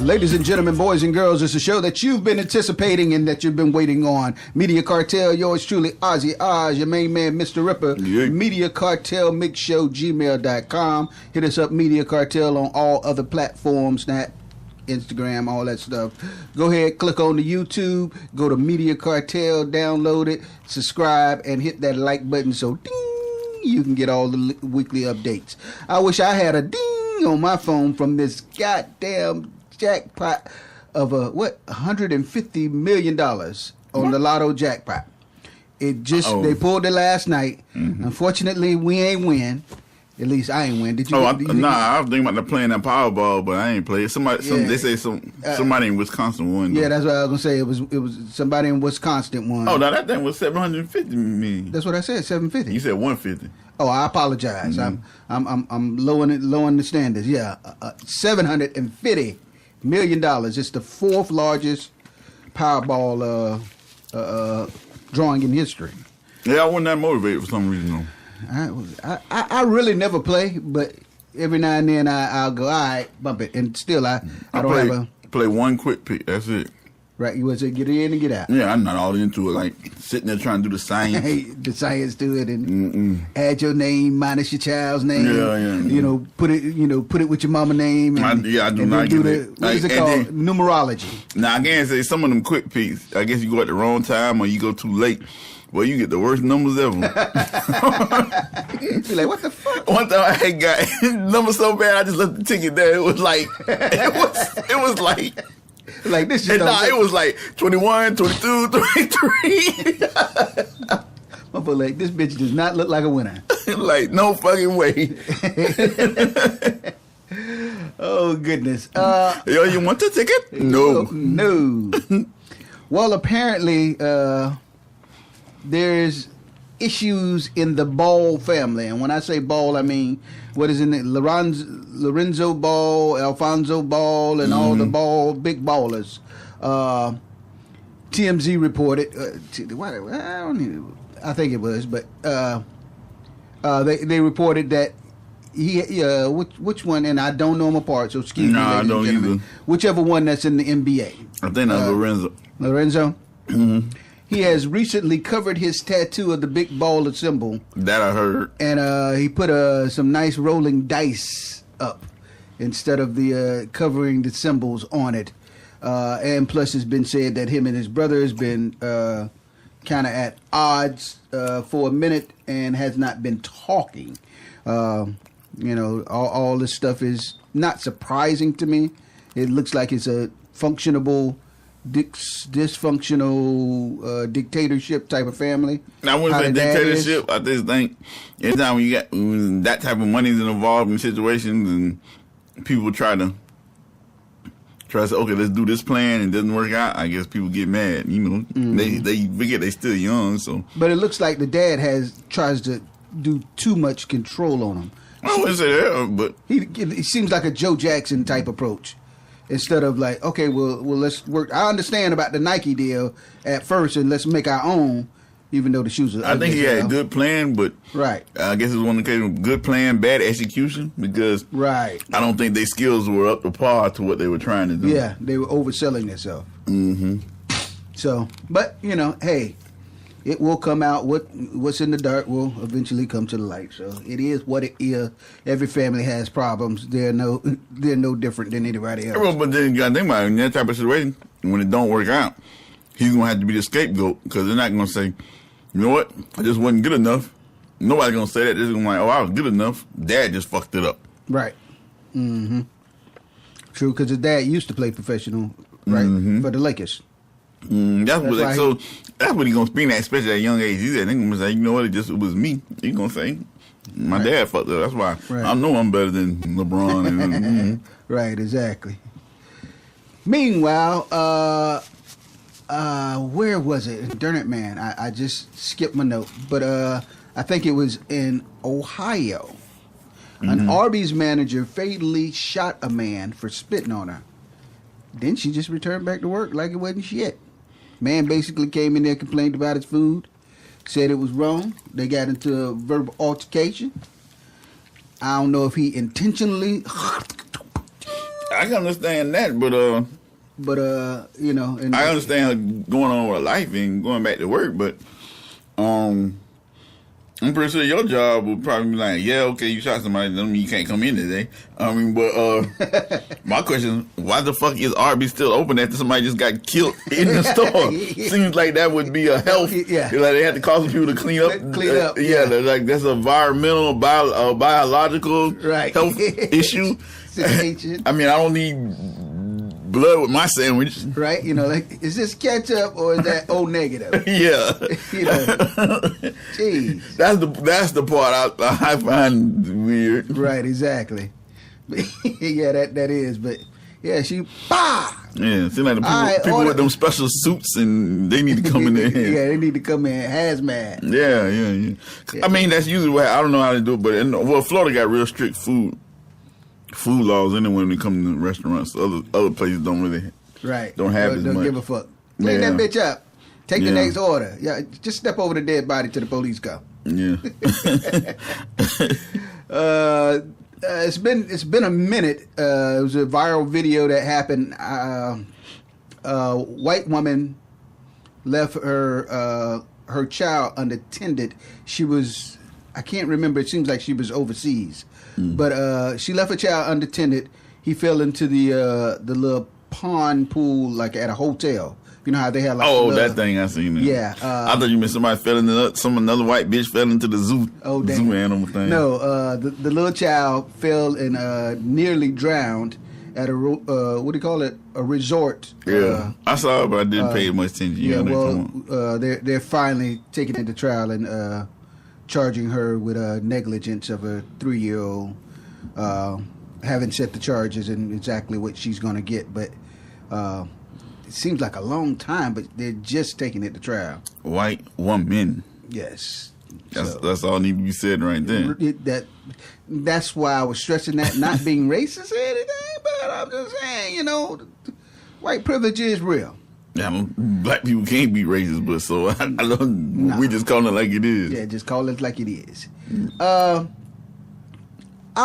Ladies and gentlemen, boys and girls, it's a show that you've been anticipating and that you've been waiting on. Media Cartel, yours truly, OZZIE Oz, your main man, Mr. Ripper. Yeah. mediacartelmixshow, gmail.com. Hit us up, Media Cartel, on all other platforms, Snap, Instagram, all that stuff. Go ahead, click on the YouTube, go to Media Cartel, download it, subscribe, and hit that like button so ding, you can get all the weekly updates. I wish I had a ding on my phone from this goddamn jackpot of $150 million on the lotto jackpot. It just they pulled it last night. Mm-hmm. Unfortunately, we ain't win. At least I ain't win. Did you? I was thinking about playing that Powerball, but I ain't play it. They say somebody in Wisconsin won. Yeah, that's what I was gonna say. It was somebody in Wisconsin won. Oh, no, that thing was $750 million. That's what I said. $750. You said $150. Oh, I apologize. Mm-hmm. I'm lowering the standards. Yeah, $750 million. It's the fourth largest Powerball drawing in history. Yeah, I wasn't that motivated for some reason. I really never play, but every now and then I'll go, all right, bump it, and still I don't play one quick pick. That's it. Right, you want to get in and get out. Yeah, I'm not all into it. Like sitting there trying to do the science, the science to it, and add your name minus your child's name. Yeah. You know, put it with your mama name. And, I do not get it. What is it called? Numerology. Now I can't say some of them quick picks. I guess you go at the wrong time or you go too late. Well, you get the worst numbers ever. You be like, what the fuck? One time I had got numbers so bad, I just left the ticket there. It was like, it was like. Like this shit. It was like 21, 22, 23. But like, this bitch does not look like a winner. Like, no fucking way. Oh, goodness. Yo, you want the ticket? No. No. Well, apparently, there's issues in the Ball family. And when I say Ball, I mean, what is in it? Lorenzo Ball, Alfonso Ball, and all the big ballers. TMZ reported, I think it was, but they reported that which one, and I don't know them apart, so excuse me, I don't either. Whichever one that's in the NBA. I think that's Lorenzo. Lorenzo? Mm-hmm. He has recently covered his tattoo of the big baller symbol. That I heard. And he put some nice rolling dice up instead of the covering the symbols on it. And plus it's been said that him and his brother has been kind of at odds for a minute and has not been talking. All this stuff is not surprising to me. It looks like it's a dysfunctional dictatorship type of family. Now, I wouldn't say dictatorship. I just think anytime when that type of money is involved in situations and people try to say, okay, let's do this plan and it doesn't work out, I guess people get mad. You know, they forget they still young. So, but it looks like the dad tries to do too much control on him. I wouldn't say that, but he seems like a Joe Jackson type approach. Instead of like, okay, well, let's work. I understand about the Nike deal at first, and let's make our own, even though the shoes are. I think he had a good plan, but right. I guess it was one of the cases of good plan, bad execution, because right. I don't think their skills were up to par to what they were trying to do. Yeah, they were overselling themselves. Mm-hmm. So, but hey, it will come out. What's in the dark will eventually come to the light. So it is what it is. Every family has problems. They're no different than anybody else. Well, but then you got to think about it. In that type of situation, when it don't work out, he's gonna have to be the scapegoat because they're not gonna say, you know what, I just wasn't good enough. Nobody's gonna say that. They're just gonna be like, oh, I was good enough. Dad just fucked it up. Right. Mm-hmm. True, because his dad used to play professional, right, for the Lakers. That's what he's gonna speak at, especially at a young age. He's gonna say, you know what, it was me. He's gonna say, my dad fucked up. That's why I know I'm better than LeBron. Right, exactly. Meanwhile, where was it? Darn it, man! I just skipped my note, but I think it was in Ohio. An Arby's manager fatally shot a man for spitting on her. Then she just returned back to work like it wasn't shit. Man basically came in there, complained about his food, said it was wrong. They got into a verbal altercation. I don't know if he intentionally. I I can understand that, but you know, and I understand her going on with her life and going back to work, but I'm pretty sure your job would probably be like, yeah, okay, you shot somebody, doesn't mean you can't come in today. I mean, but my question is, why the fuck is RB still open after somebody just got killed in the store? Seems like that would be a health. Yeah. Like they had to call some people to clean up. Yeah, like that's an environmental, biological health issue. I mean, I don't need blood with my sandwich. Right? You know, like, is this ketchup or is that O negative? Yeah. You know, jeez. That's the part I find weird. Right, exactly. Yeah, that is. But, yeah, she, bah! Yeah, it seems like the people with them special suits and they need to come in there. Yeah, they need to come in hazmat. Yeah. I mean, that's usually what, I don't know how to do it, but Florida got real strict food laws anyway when it comes to restaurants. Other places don't really don't have as much. Don't give a fuck. Clean that bitch up. Take the next order. Yeah, just step over the dead body till the police go. Yeah. It's been a minute. It was a viral video that happened. A white woman left her child unattended. She was, I can't remember. It seems like she was overseas. But she left her child unattended. He fell into the little pond pool, like at a hotel. You know how they have like that thing I seen. Yeah, I thought you meant somebody fell into another white bitch fell into the zoo. Oh, damn. Zoo animal thing. No, the little child fell and nearly drowned at a what do you call it? A resort. Yeah, I saw it, but I didn't pay much attention. Yeah, they're finally taking it to trial and charging her with negligence of a 3-year-old. Haven't set the charges and exactly what she's going to get, but it seems like a long time, but they're just taking it to trial. White woman. Yes. That's all need to be said right there. That's why I was stressing that, not being racist or anything, but I'm just saying, you know, white privilege is real. Yeah, black people can't be racist, but so I don't. We just call it like it is. Yeah, just call it like it is. I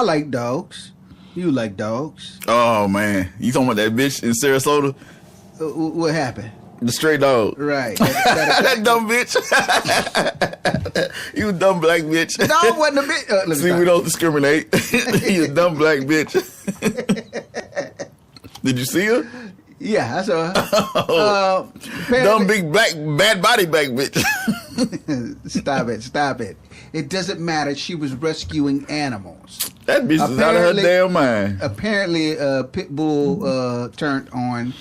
like dogs. You like dogs. Oh man, you talking about that bitch in Sarasota? What happened? The stray dog. Right. That dumb bitch. You dumb black bitch. No, it wasn't a bitch. See, we don't discriminate. You a dumb black bitch. Did you see her? Yeah, I saw her. Dumb big black bad body black bitch. Stop it. It doesn't matter. She was rescuing animals. That bitch is out of her damn mind. Apparently, pit bull turned on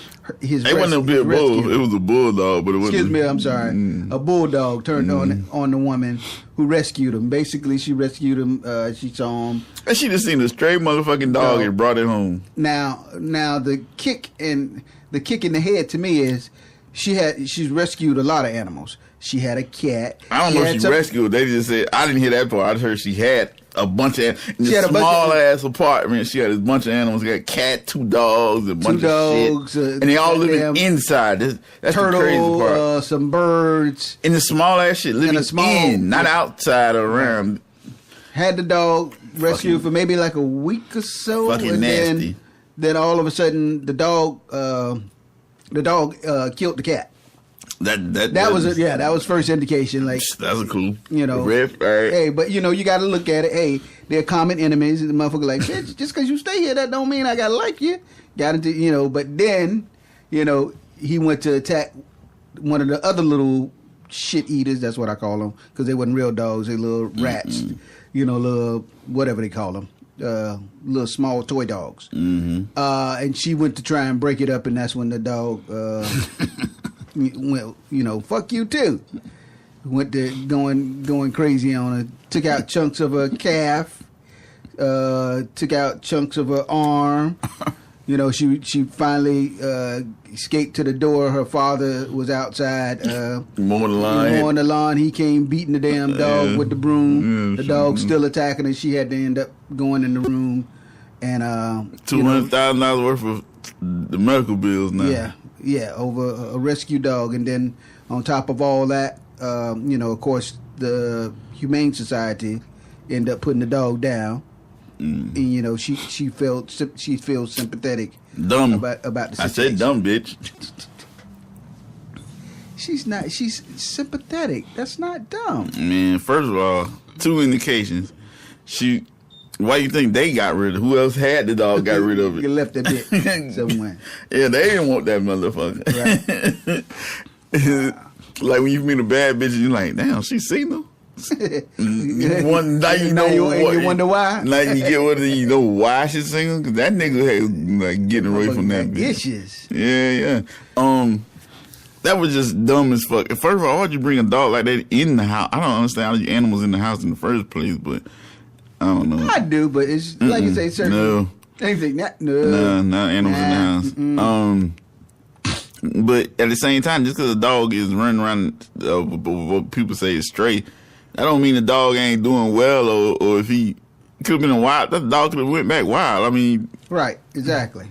his. It wasn't a pit bull. It was a bulldog, but it wasn't. Excuse me, I'm sorry. A bulldog turned on the woman who rescued him. Basically, she rescued him. She saw him, and she just seen a stray motherfucking dog and brought it home. Now the kick in the head to me is she's rescued a lot of animals. She had a cat. I don't know if she rescued. They just said, I didn't hear that part. I just heard she had a bunch of in this small ass apartment. She had a bunch of animals. She got a cat, 2 dogs, a bunch of shit, and they all living inside. That's turtle, the crazy part. Some birds in the small ass shit, living in, not outside or around. Had the dog rescued for maybe like a week or so. Fucking nasty. Then all of a sudden, the dog killed the cat. That was first indication. Like, that's a cool, red flag. Hey, but you got to look at it. Hey, they're common enemies. And the motherfucker like, bitch, just because you stay here, that don't mean I gotta like you. Got into, but then, he went to attack one of the other little shit eaters. That's what I call them, because they wasn't real dogs. They little rats. Little whatever they call them. Little small toy dogs. And she went to try and break it up, and that's when the dog went, fuck you too. Went to going crazy on her. Took out chunks of her calf. Took out chunks of her arm. She finally escaped to the door. Her father was outside mowing the lawn. He came beating the damn dog with the broom. The dog still attacking her. She had to end up going in the room and $200,000 worth of the medical bills now. Yeah, over a rescue dog. And then on top of all that, of course, the Humane Society ended up putting the dog down. and you know she feels sympathetic. Dumb about the situation. I said dumb bitch. She's not. She's sympathetic. That's not dumb. Man, first of all, 2 indications. Why you think they got rid of it? Who else had the dog got rid of it? You left that bit somewhere. Yeah, they didn't want that motherfucker. Right. Like when you meet a bad bitch, you're like, damn, she single. You wonder why. Now you get what you know why she's single? Because that nigga had like getting away from that bitch. Issues. Yeah. That was just dumb as fuck. First of all, why'd you bring a dog like that in the house? I don't understand how your animals in the house in the first place, but I don't know. I do, but it's like you say, certain. No. Anything that not animals in the house. But at the same time, just because a dog is running around, what people say is stray, that don't mean the dog ain't doing well, or if he could have been a wild, that dog could have went back wild. I mean, right, exactly.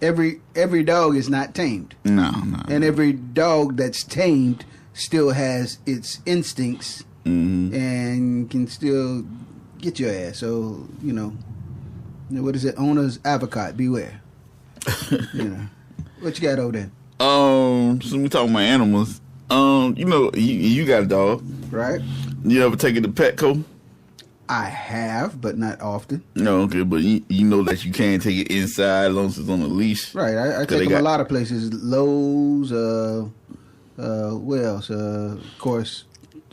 Every dog is not tamed. No. And every dog that's tamed still has its instincts and can still get your ass. So, you know, what is it? Owner's avocado, beware. You know. What you got over there? So we talking about animals. You know, you got a dog. Right. You ever take it to Petco? I have, but not often. No, okay, but you know that you can't take it inside as long as it's on a leash. Right, I take them a lot of places. Lowe's, where else? Of course.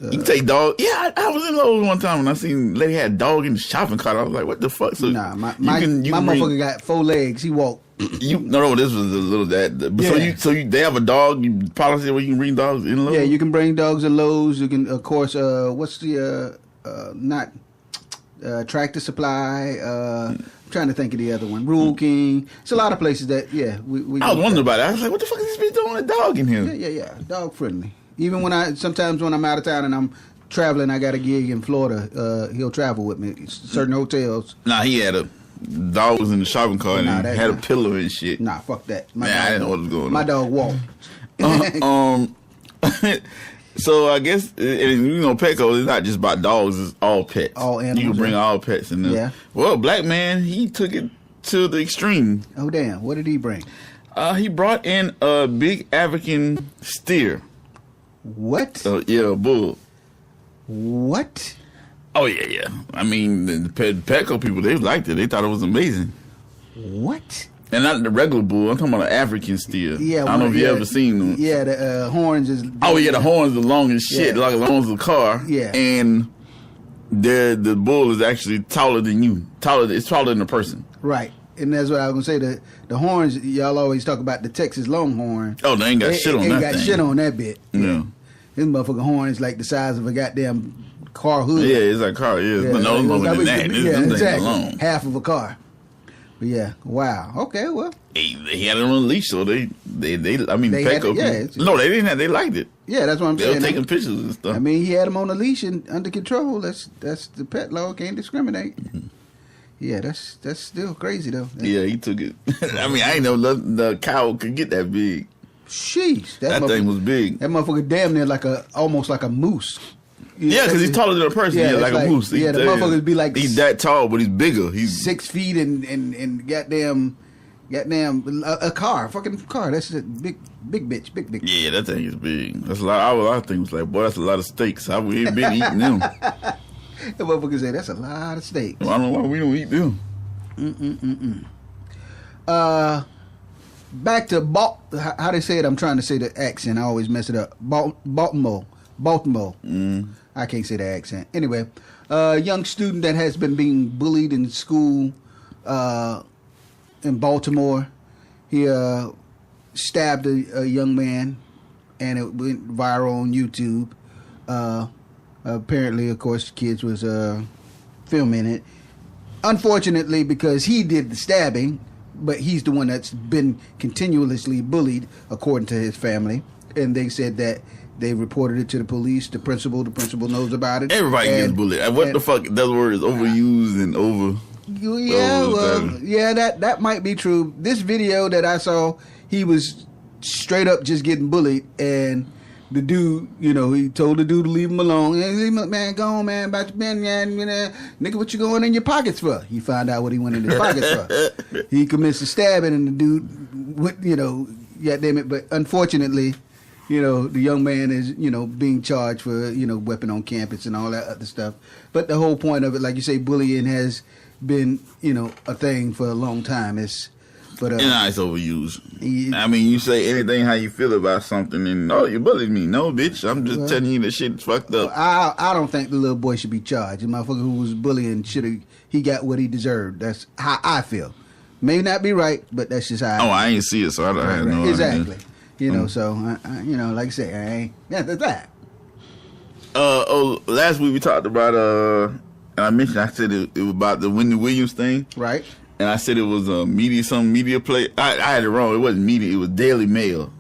You can take dog. Yeah, I was in Lowe's one time and I seen a lady had a dog in the shopping cart. I was like, what the fuck? So nah, my motherfucker got 4 legs. He walked. No, this was a little that. Yeah. So they have a dog policy where you can bring dogs in Lowe's? Yeah, you can bring dogs in Lowe's. You can, of course, what's the, Tractor Supply, I'm trying to think of the other one. Rule King. It's a lot of places that, yeah. We I was wondering about it. I was like, what the fuck is this bitch doing with a dog in here? Yeah. Dog friendly. Even sometimes when I'm out of town and I'm traveling, I got a gig in Florida, he'll travel with me. Certain hotels. Nah, he had a dog was in the shopping cart and had a pillow and shit. Nah, fuck that. I didn't know what was going on. My dog walked. So I guess, you know, Petco is not just about dogs, it's all pets. All animals. You can bring all pets in there. Yeah. Well, black man, he took it to the extreme. Oh, damn. What did he bring? He brought in a big African steer. What? Yeah, a bull. What? Oh, yeah. I mean, the Petco people, they liked it. They thought it was amazing. What? And not the regular bull. I'm talking about an African steer. Yeah, I don't know if you ever seen them. Yeah, the horns is... Oh, yeah, the horns are long as shit, like as long as a car. Yeah. And the bull is actually taller than you. It's taller than a person. Right. And that's what I was going to say. The horns, y'all always talk about the Texas Longhorn. Oh, they ain't got shit on that thing. Ain't got shit on that bit. Yeah. This motherfucking horn is like the size of a goddamn car hood. Yeah, it's like a car. Yeah, but no, it's longer than that. Exactly. Alone. Half of a car. But yeah, wow. Okay, well. He had it on a leash, so they Petco. No, they didn't have. They liked it. Yeah, that's what I'm saying. They were taking pictures and stuff. I mean, he had him on a leash and under control. That's the pet law. Can't discriminate. Mm-hmm. Yeah, that's still crazy though. Yeah, he took it. I mean, I ain't know the cow could get that big. Sheesh, that thing was big. That motherfucker damn near almost like a moose. Yeah, because he's taller than a person. Yeah, like a moose. The motherfuckers be like he's that tall, but he's bigger. He's 6 feet and goddamn a car, fucking car. That's a big bitch. Yeah, that thing is big. That's a lot. I think was like, boy, that's a lot of steaks. We ain't been eating them. The motherfucker say that's a lot of steaks. Well, I don't know why we don't eat them. Back to how they say it. I'm trying to say the accent. I always mess it up. Baltimore. I can't say the accent. Anyway, young student that has been being bullied in school in Baltimore. He stabbed a young man, and it went viral on YouTube. Apparently, of course, the kids was filming it. Unfortunately, because he did the stabbing, but he's the one that's been continuously bullied, according to his family. And they said that they reported it to the police. The principal knows about it. Everybody gets bullied. What the fuck? That word is overused and over. Yeah, that might be true. This video that I saw, he was straight up just getting bullied, and the dude, he told the dude to leave him alone. Hey, man, go on, man, about your man, nigga, what you going in your pockets for? He found out what he went in his pockets for. He commits a stabbing, and the dude, goddamn it. But unfortunately, the young man is, being charged for, weapon on campus and all that other stuff. But the whole point of it, like you say, bullying has been, a thing for a long time. It's overused. You say anything how you feel about something, and you bullied me. No, bitch, I'm just telling you that shit's fucked up. I don't think the little boy should be charged. The motherfucker who was bullying he got what he deserved. That's how I feel. May not be right, but that's just how. I ain't see it, so I don't know. Exactly. So like I say, I ain't. Yeah, that's that. Last week we talked about and I said it was about the Wendy Williams thing, right? And I said it was a media play. I had it wrong. It wasn't media. It was Daily Mail.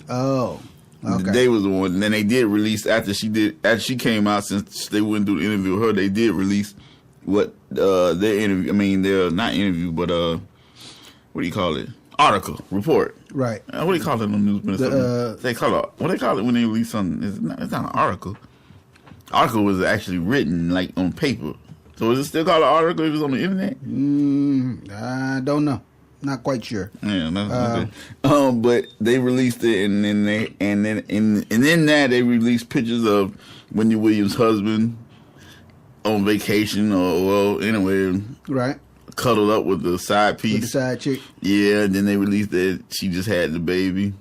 Oh, okay. They was the one. And then they did release after she came out, since they wouldn't do the interview with her. They did release what their interview. I mean, they're not interview, but what do you call it? Article, report. Right. What do you call it on the news? What they call it when they release something? It's not an article. Article was actually written like on paper. So is it still called an article if it's on the internet? I don't know. Not quite sure. Yeah, okay. But they released it, and then in that they released pictures of Wendy Williams' husband on vacation or anyway, right, cuddled up with the side piece, with the side chick. Yeah, and then they released that she just had the baby,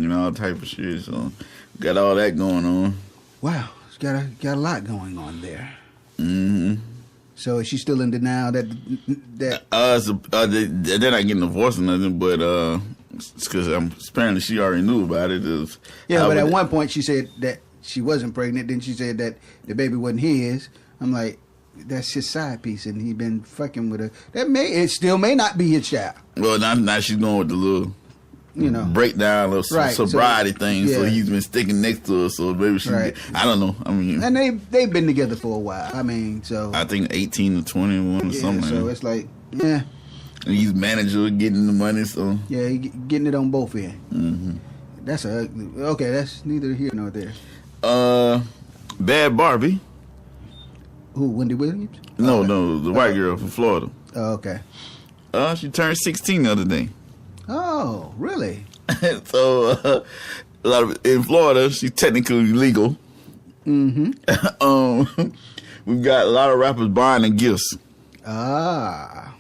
all type of shit. So got all that going on. Wow, it's got a lot going on there. Mm-hmm. So is she still in denial that they're not getting divorced or nothing, but it's because apparently she already knew about it. But at one point she said that she wasn't pregnant. Then she said that the baby wasn't his. I'm like, that's his side piece, and he been fucking with her. It still may not be his child. Well, now she's going with the little, breakdown, little sobriety thing. Yeah. So he's been sticking next to her. So maybe she, I don't know. I mean, and they've been together for a while. I mean, so I think 18 to 21 or something. So it's like, yeah. And he's manager, getting the money. So yeah, he getting it on both ends. Mm-hmm. That's neither here nor there. Bad Barbie. Who, Wendy Williams? No, the white girl from Florida. Oh, okay. She turned 16 the other day. Oh, really? So, a lot of in Florida, she's technically legal. Mm-hmm. We've got a lot of rappers buying her gifts. Ah.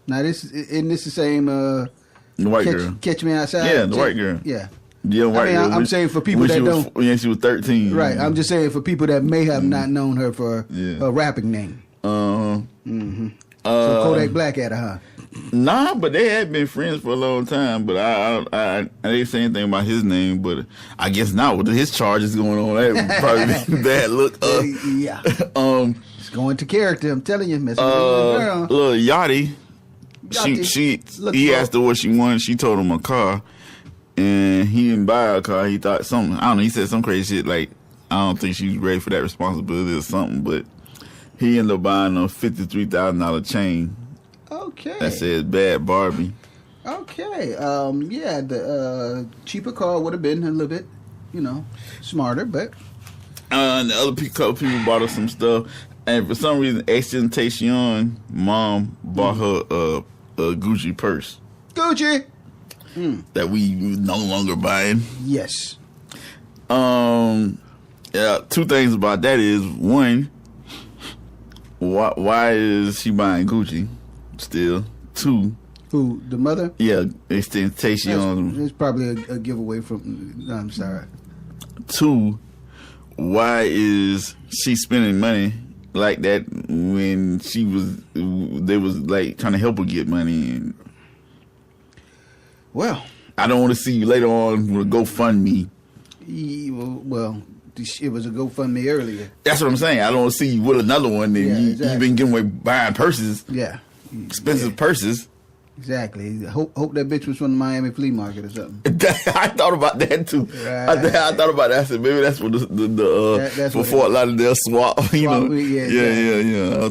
Now, isn't this the same the white girl. Catch Me Outside? Yeah, the white girl. Yeah. Yeah, white girl. I'm saying for people that don't. Yeah, she was 13. Right. I'm just saying for people that may have not known her for her rapping name. Mm-hmm. So Kodak Black had her, huh? Nah, but they had been friends for a long time. But I didn't say anything about his name. But I guess now with his charges going on, that would probably be a bad look. Yeah. It's going to character. I'm telling you, messing with the girl. Little Yachty. He asked her what she wanted. She told him a car. And he didn't buy her a car. He thought something. I don't know. He said some crazy shit like, I don't think she was ready for that responsibility or something. But he ended up buying a $53,000 chain. Okay. That says Bad Barbie. Okay. The cheaper car would have been a little bit, smarter, but. And the couple people bought her some stuff. And for some reason, XXXTentacion mom bought her a Gucci purse. Gucci! That we no longer buying. Yes. Two things about that is, one, why is she buying Gucci still? Two, who, the mother? Yeah, XXXTentacion. It's probably a giveaway from. No, I'm sorry. Two, why is she spending money like that when they was like trying to help her get money? And well, I don't want to see you later on with a GoFundMe. Well, it was a GoFundMe earlier. That's what I'm saying. I don't want to see you with another one. And you've been giving away buying purses. Yeah. Expensive purses. Exactly. Hope that bitch was from the Miami flea market or something. I thought about that too. Right. I thought about that. I said maybe that's what that's for Fort Lauderdale swap. Yeah. I was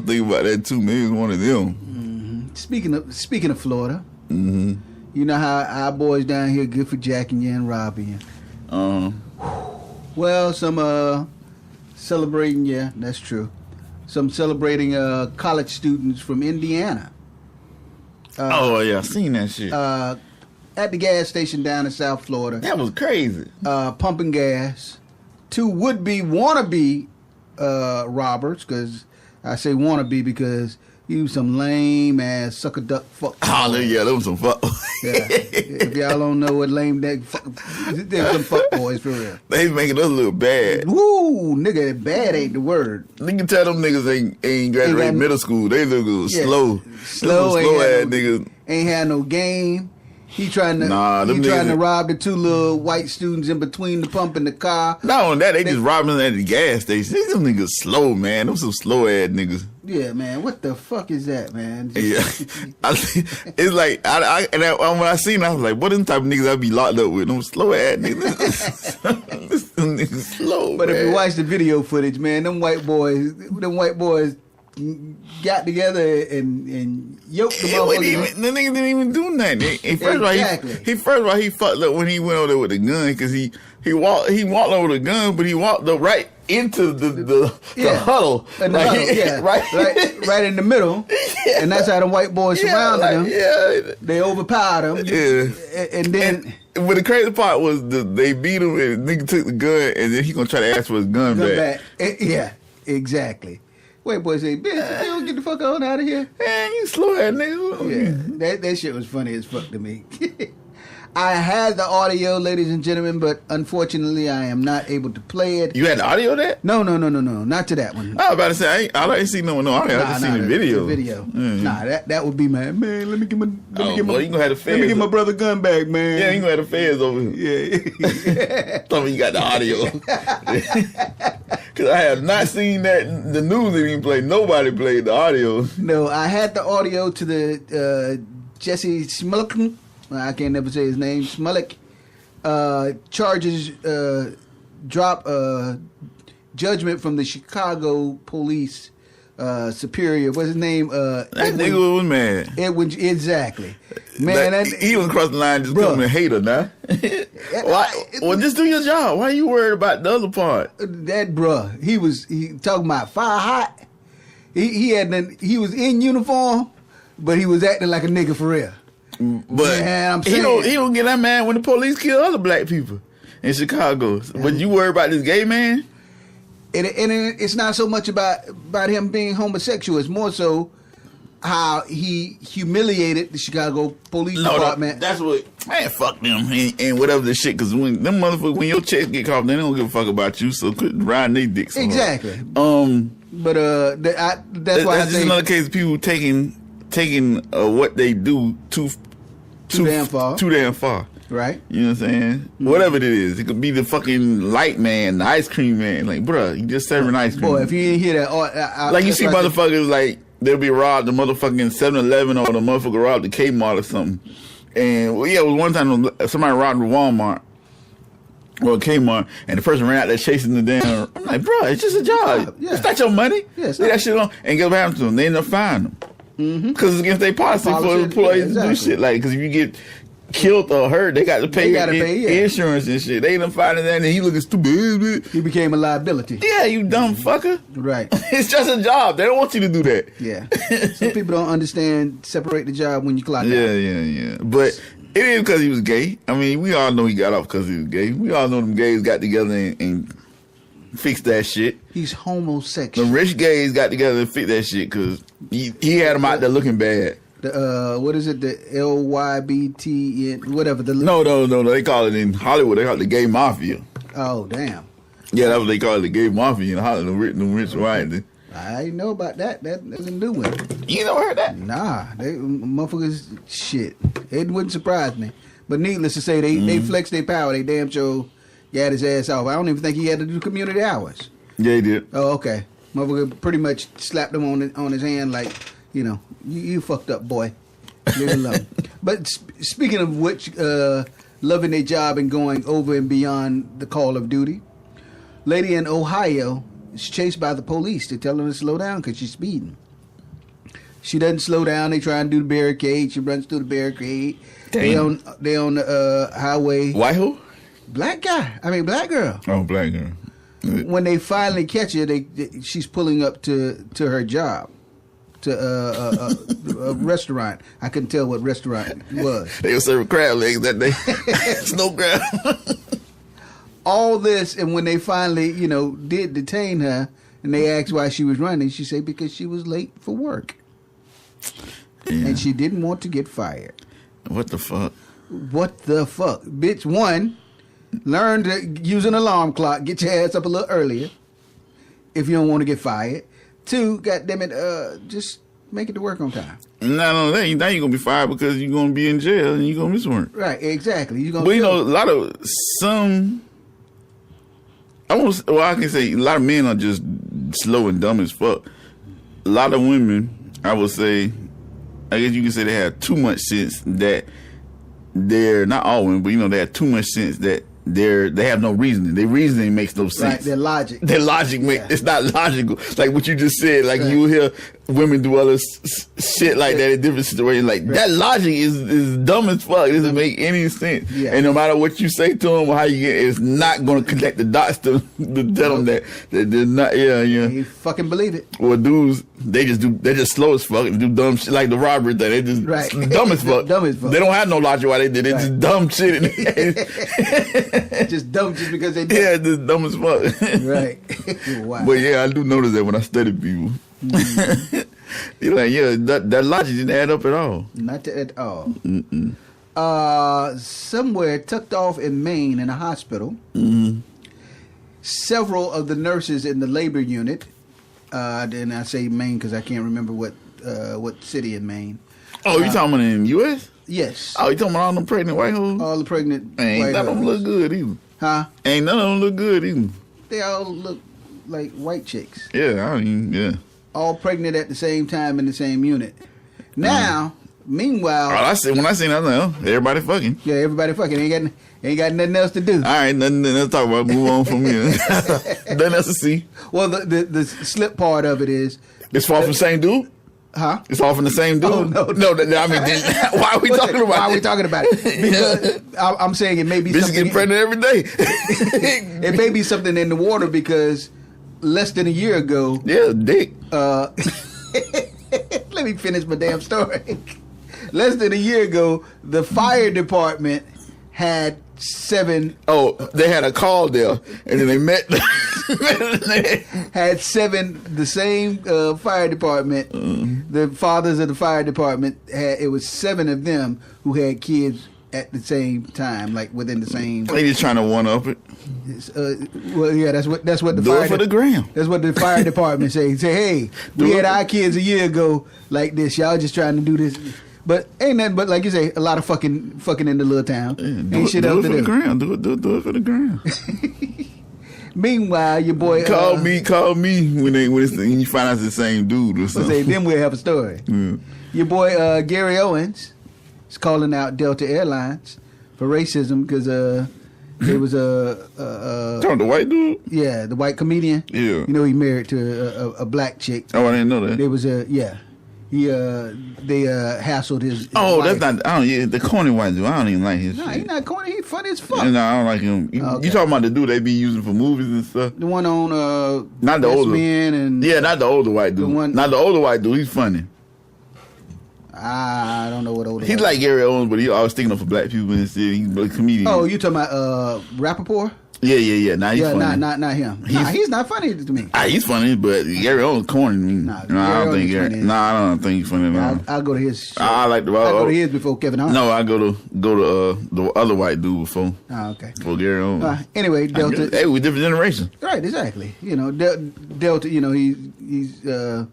thinking about that too. Maybe it's one of them. Mm-hmm. Speaking of Florida, mm-hmm. You know how our boys down here good for jacking you and robbing you. Well, some celebrating. Yeah, that's true. Some celebrating college students from Indiana. Oh yeah, I seen that shit. At the gas station down in South Florida. That was crazy. Pumping gas. 2 would-be wannabe robbers, because I say wannabe because he was some lame ass sucker duck fuck. Oh yeah, them some fuck. Yeah. If y'all don't know what lame duck fuck, they're some fuck boys for real. They making us look bad. Woo, nigga, bad ain't the word. You can tell them niggas ain't graduated middle school. They look slow. Slow ass niggas. Ain't had no game. He trying to rob the 2 little white students in between the pump and the car. Not only that, they just robbing them at the gas station. These niggas slow, man. Them some slow ass niggas. Yeah, man. What the fuck is that, man? Yeah, it's like when I seen it, I was like, what them type of niggas I be locked up with? Them slow ass niggas. Them niggas slow. But man. if you watch the video footage, man, them white boys got together and yoked the motherfuckers. The nigga didn't even do nothing. First of all, he fucked up when he went over there with the gun, because he walked over the gun, but he walked up right into the huddle. Right in the middle. Yeah. And that's how the white boys surrounded him. Yeah. They overpowered him. Yeah. And then... But the crazy part was they beat him, and the nigga took the gun, and then he gonna try to ask for his gun back. Yeah, exactly. White boy say, bitch, you don't get the fuck on out of here. Man, you slow ass nigga. Yeah, that shit was funny as fuck to me. I had the audio, ladies and gentlemen, but unfortunately I am not able to play it. You had the audio of that? No, not to that one. I was about to say, I ain't seen no audio. I just seen the video. The video. Mm-hmm. Nah, that would be man, let me get my you gonna have the feds. Let me get my brother gun back, man. Yeah, you gonna have the feds over here. Yeah. Tell me you got the audio. Cause I have not seen that. The news didn't even play. Nobody played the audio. No, I had the audio to the Jesse Smollett. I can't never say his name. Smollett charges drop judgment from the Chicago police superior. What's his name? That nigga was mad. Edwin, exactly. Man, he was across the line just becoming a hater now. Why? Well, just do your job. Why are you worried about the other part? That bruh, he talking about fire hot. He was in uniform, but he was acting like a nigga for real. But man, he don't get that mad when the police kill other black people in Chicago. But you worry about this gay man? And it's not so much about him being homosexual. It's more so how he humiliated the Chicago Police Department. That's what, man, fuck them and whatever the shit. Because when them motherfuckers, when your checks get caught, they don't give a fuck about you. So quit riding their dicks. Exactly. But that's why I just another case of people taking what they do too damn far. Right. You know what I'm saying? Mm-hmm. Whatever it is. It could be the fucking light man, the ice cream man. Like, bruh, you just serving ice cream. Boy, if you didn't hear that... like, you see motherfuckers, like, they'll be robbed the motherfucking 7-Eleven or the motherfucker robbed the Kmart or something. And, well, yeah, it was one time somebody robbed the Walmart or Kmart, and the person ran out there chasing the damn... I'm like, bruh, it's just a job. Yeah. It's not your money. Yeah, leave that shit on. And guess what happened to them? They end up fining them. Because it's against their policy for employees to do shit. Like, because if you get killed or hurt, they got to pay insurance and shit. They done finding that, and he looking stupid. He became a liability. Yeah, you dumb fucker. Right. It's just a job. They don't want you to do that. Yeah. Some people don't understand, separate the job when you clock out. Yeah. But it is because he was gay. I mean, we all know he got off because he was gay. We all know them gays got together and fixed that shit. He's homosexual. The rich gays got together and fixed that shit because he had them out there looking bad. What is it? The LYBT, whatever. No. They call it in Hollywood. They call it the gay mafia. Oh, damn. Yeah, that's what they call it, the gay mafia in Hollywood. The rich white. I didn't know about that. That's a new one. You never heard that? Nah, they motherfuckers shit. It wouldn't surprise me. But needless to say, they flexed their power. They damn sure got his ass off. I don't even think he had to do community hours. Yeah, he did. Oh, okay. Motherfucker pretty much slapped him on his hand like, you know, you fucked up, boy. Leave it alone. But speaking of which, loving their job and going over and beyond the call of duty, lady in Ohio is chased by the police. They tell her to slow down because she's speeding. She doesn't slow down. They try and do the barricade. She runs through the barricade. Damn. They on the highway. White who? Black girl. Oh, black girl. When they finally catch her, she's pulling up to her job, to a restaurant. I couldn't tell what restaurant it was. They were serving crab legs that day. Snow crab. All this, and when they finally, did detain her, and they asked why she was running, she said because she was late for work. Yeah. And she didn't want to get fired. What the fuck? Bitch, one, learn to use an alarm clock. Get your ass up a little earlier if you don't want to get fired. Two, goddammit, just make it to work on time. Not only that, now you're going to be fired because you're going to be in jail and you're going to miss work. Right, exactly. But a lot of I can say a lot of men are just slow and dumb as fuck. A lot of women, I would say, I guess you can say they have too much sense that they're not all women, but they have too much sense that they have no reasoning. Their reasoning makes no sense. Right, their logic. It's not logical. Like what you just said. Like you hear women do other shit like that in different situations. Like that logic is dumb as fuck. It doesn't make any sense. Yeah. And no matter what you say to them or how you get, it's not going to connect the dots to tell them that they're not. Yeah. You fucking believe it. Well, dudes, they're just slow as fuck and do dumb shit like the robbery thing. They just dumb as fuck. Dumb as fuck. They don't have no logic why they did it. It's just dumb shit. Just dumb just because they do. Yeah, just dumb as fuck. Right. Wow. But yeah, I do notice that when I study people. Mm-hmm. You're like, that logic didn't add up at all. Not at all. Somewhere tucked off in Maine in a hospital, several of the nurses in the labor unit, and I say Maine because I can't remember what city in Maine. Oh, you talking about in the U.S.? Yes. Oh, you talking about all them pregnant white hoes? All the pregnant white hoes. Ain't none of them look good either. Huh? Ain't none of them look good either. They all look like white chicks. Yeah, all pregnant at the same time in the same unit. Now, meanwhile, when I seen that, everybody fucking. Yeah, everybody fucking. Ain't got nothing else to do. All right, nothing else to talk about. Move on from here. Nothing else to see. Well, the slip part of it is it's far from the same dude. Huh? It's all from the same dude. Oh, no. I mean, why are we talking about it? Why are we talking about it? Because I'm saying it may be bitches something. Getting pregnant every day. It may be something in the water because less than a year ago. Yeah, dick. Let me finish my damn story. Less than a year ago, the fire department had 7. Oh, they had a call there, and then they met. Had 7, the same fire department. The fathers of the fire department it was 7 of them who had kids at the same time, like within the same. They just trying to one up it. Well, yeah, that's what the do fire it for the gram. That's what the fire department say. Say, hey, we had our kids a year ago like this. Y'all just trying to do this. But ain't nothing but, like you say, a lot of fucking in the little town. Yeah, ain't shit else to do. Do it for the gram. Do it for the gram. Meanwhile, your boy call me when you find out it's the same dude or something. Say, then we'll have a story. Your boy Gary Owens is calling out Delta Airlines for racism because there was talking the white dude. Yeah, the white comedian. Yeah, he married to a black chick. Oh, I didn't know that. There was they hassled his wife. That's not. The corny white dude. I don't even like his. No, shit. He's not corny. He's funny as fuck. No, I don't like him. Okay. You talking about the dude they be using for movies and stuff? The one on not the older Men and not the older white dude. Not the older white dude. He's funny. I don't know what older. He's like Gary Owens, but he always sticking up for black people and shit. He's a comedian. Oh, you talking about Rappaport? Yeah. Nah, he's funny. Not him. He's not funny to me. He's funny, but Gary Owens corny. I don't think Gary. I don't think he's funny at all. I'll go to his show. I like the. I'll go to his before Kevin Hart. No, I go to the other white dude before. Oh, okay. Before Gary Owens. Anyway, Delta. Hey, we different generations. Right, exactly. Delta. He's I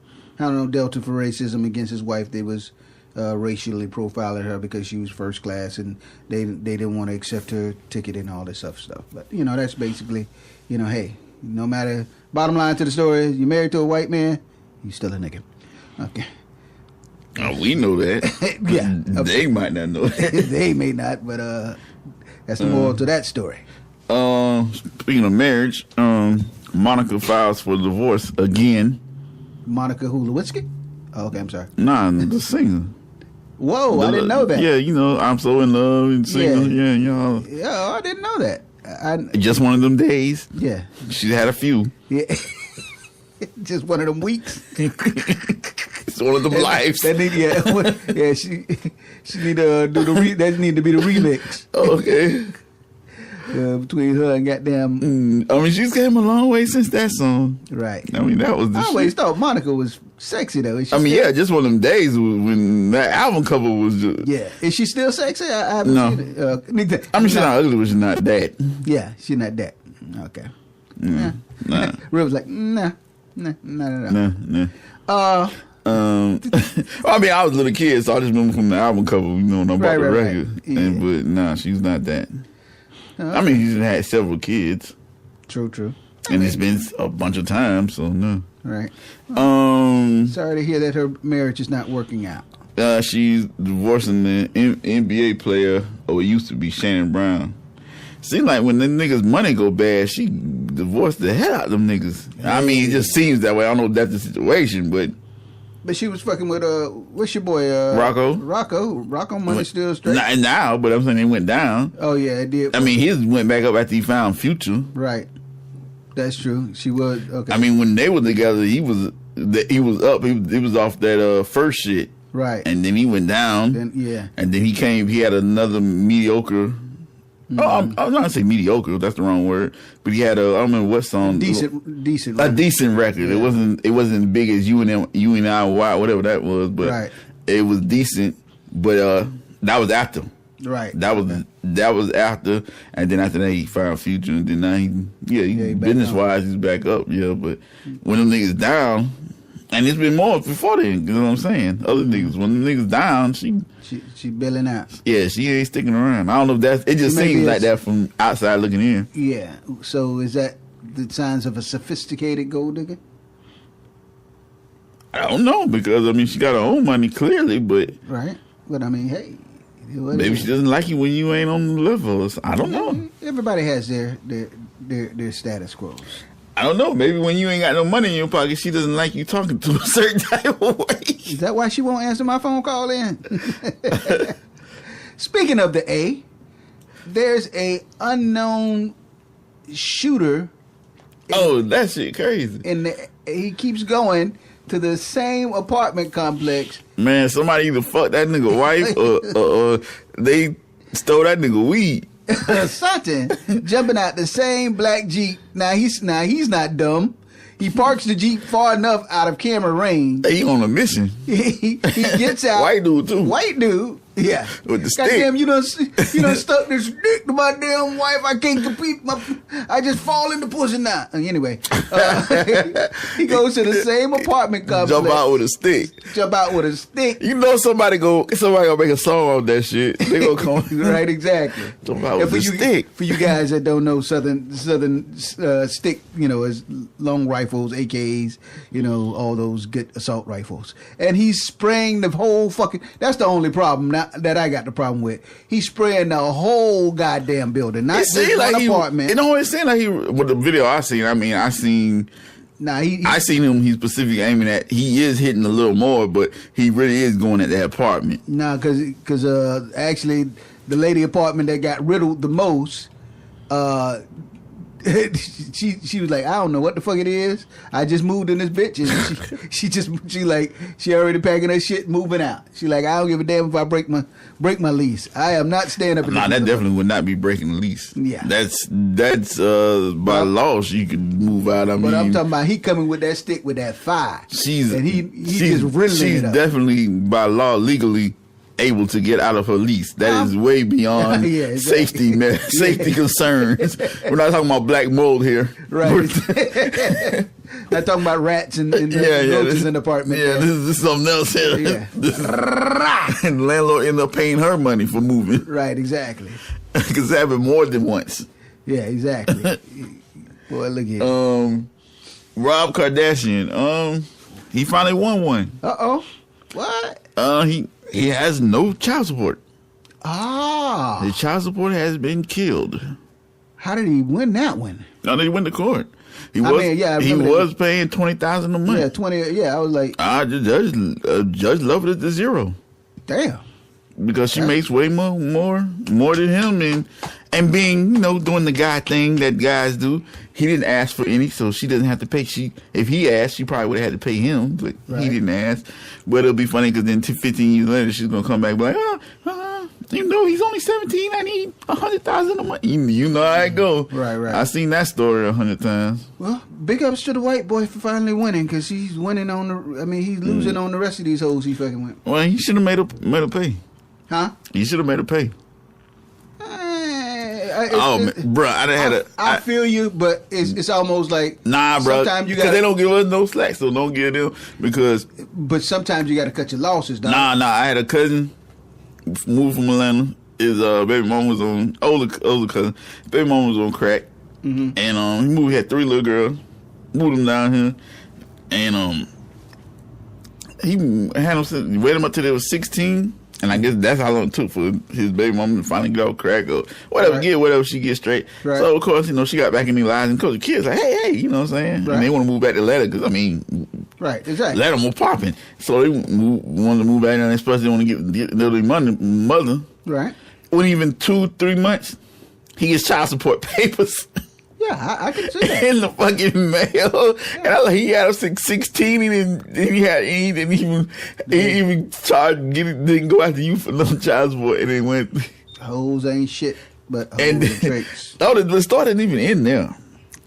don't know, Delta for racism against his wife. They was racially profiling her because she was first class and they didn't want to accept her ticket and all this stuff. But that's basically, hey, no matter. Bottom line to the story is, you're married to a white man, you still a nigga. Okay. Oh, we know that. Yeah. They might not know that. They may not, but that's the moral to that story. Speaking of marriage, Monica files for divorce again. Monica Lewinsky? Oh, okay, I'm sorry. Nah, the singer. Whoa, I didn't know that. Yeah, I'm so in love and single. Yeah, y'all. Yeah, I didn't know that. Just one of them days. Yeah. She had a few. Yeah. Just one of them weeks. It's one of them lives. She need to do the that need to be the remix. Okay. Between her and goddamn. I mean, she's came a long way since that song. Right. I mean, that was the I always thought Monica was sexy though. Just one of them days when that album cover was just. Yeah. Is she still sexy? I haven't seen it. I mean, she's not ugly, but she's not that. Yeah, she's not that. Okay. Nah. Real was like, nah. I mean, I was a little kid, so I just remember from the album cover, when I bought the record. Right. Yeah. But nah, she's not that. I mean, she's had several kids. True. And it's been a bunch of times, so no. Right. Sorry to hear that her marriage is not working out. She's divorcing the NBA player, or it used to be Shannon Brown. Seems like when them niggas' money go bad, she divorced the hell out of them niggas. I mean, it just seems that way. I don't know if that's the situation, but she was fucking with what's your boy? Rocco. Rocco money still straight. Not now, but I'm saying it went down. Oh yeah, it did. I mean, his went back up after he found Future. Right. That's true. She was okay. I mean, when they were together, he was up. He was off that first shit. Right. And then he went down. And then he came. He had another mediocre. Mm-hmm. Oh, I'm not gonna say mediocre. That's the wrong word. But he had I don't remember what song. Decent. A decent record. Yeah. It wasn't as big as you and I, whatever that was. But it was decent. But that was after. Right. That was after, and then after that he found Future, and then now he business wise he's back up. Yeah, but when them niggas down, and it's been more before then. You know what I'm saying? Other niggas, when them niggas down, she bailing out. Yeah, she ain't sticking around. I don't know if that's. It just seems like that from outside looking in. Yeah. So is that the signs of a sophisticated gold digger? I don't know, because I mean she got her own money clearly, but right. But I mean, hey. Maybe she doesn't like you when you ain't on the level. I don't know. Everybody has their status quos. I don't know. Maybe when you ain't got no money in your pocket, she doesn't like you talking to a certain type of way. Is that why she won't answer my phone call in? Speaking of the A, there's a unknown shooter. Oh, that shit crazy. And he keeps going to the same apartment complex. Man, somebody either fucked that nigga wife or they stole that nigga weed. Something. Jumping out the same black Jeep. Now he's not dumb. He parks the Jeep far enough out of camera range. He on a mission. He gets out. White dude too. White dude. Yeah. With the stick. Goddamn, you done stuck this dick to my damn wife. I can't compete. I just fall into pussy now. Anyway, he goes to the same apartment complex. Jump out with a stick. You know somebody gonna make a song on that shit. They gonna come. Right, exactly. Jump out with a stick. For you guys that don't know, Southern stick, is long rifles, AKs, all those good assault rifles. And he's spraying the whole fucking. That's the only problem now that I got the problem with. He's spraying the whole goddamn building, not just one apartment. It seemed like with the video I seen. I mean, I seen him. He's specifically aiming at. He is hitting a little more, but he really is going at that apartment. Nah, because actually the lady apartment that got riddled the most. She was like, I don't know what the fuck it is. I just moved in this bitch, and she already packing her shit, moving out. She like, I don't give a damn if I break my lease. I am not staying up. That definitely would not be breaking the lease. Yeah, that's by law she could move out. But I'm talking about he coming with that stick with that fire. He's just riddling it up. Definitely by law legally able to get out of her lease. That is way beyond safety concerns. We're not talking about black mold here. Right. Not talking about rats and roaches in the apartment. Yeah, this is something else here. Yeah. And the landlord ended up paying her money for moving. Right, exactly. Because it happened more than once. Yeah, exactly. Boy, look here. Rob Kardashian, he finally won one. Uh-oh. What? He has no child support. Ah. His child support has been killed. How did he win that one? No, he went to court. He was paying $20,000 a month. Yeah, 20. Yeah, I was like, Judge lowered it to $0. Damn. Because she makes way more than him, and And being, doing the guy thing that guys do, he didn't ask for any, so she doesn't have to pay. If he asked, she probably would have had to pay him, but he didn't ask. But it'll be funny because then 15 years later, she's going to come back and be like, he's only 17. I need 100,000 a month. You know how it go. Right. I've seen that story 100 times. Well, big ups to the white boy for finally winning, because he's winning he's losing on the rest of these hoes he fucking with. Well, he should have made her pay. Huh? He should have made her pay. Bro, I feel you, but it's almost like bro. Sometimes because they don't give us no slack, so don't give them But sometimes you got to cut your losses, dog. Nah. I had a cousin moved from Atlanta. His baby mom was on older cousin. Baby mom was on crack, and he moved. He had 3 little girls. Moved them down here, and he had them waited them up till they was 16. And I guess that's how long it took for his baby mama to finally get off crack or whatever, get whatever she gets straight. Right. So, of course, she got back in their lives. And, of course, the kids like, hey, you know what I'm saying? Right. And they want to move back to Atlanta because, right, exactly. Atlanta was popping. So they wanted to move back there, especially they want to get their mother. Right. Within even 2-3 months, he gets child support papers. Yeah, I can see that. In the fucking mail. Yeah. And he had 16 and he didn't even didn't go after you for no child support, and then went. Hoes ain't shit, but hoes and tricks. The story didn't even end there.